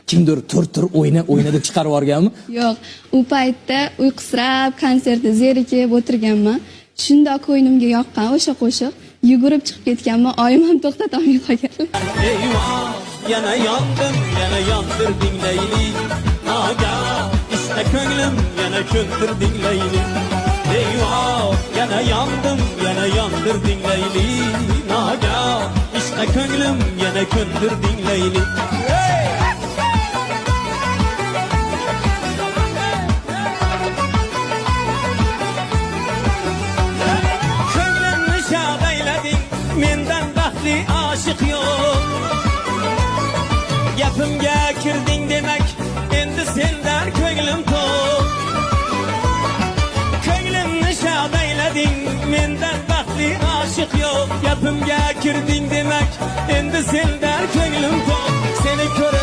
kimdir tur o'yna deb chiqarib yuborganmi? Yo'q, u paytda uyqusirab, konsertda zerikib o'tirganman. Shunda ko'nglimga yoqqan o'sha qo'shiq, yugurib chiqib ketganman, oyim ham to'xtata olmay qolgan. Eyvah, yana yondirding Leyli. Aga, işte ko'nglim yana ko'ndirding Leyli. Eyvah, yana yondirding Leyli. Aga, işte ko'nglim yana ko'ndirding Leyli. Ko'nglimni shod aylading, mendan baxtli oshiq yo'q. Gapimga kirding demak, endi sendan ko'nglim to'q. Ko'nglimni shod aylading, mendan baxtli oshiq yo'q. Gapimga kirding demak, endi sendan ko'nglim to'q. Seni ko'rib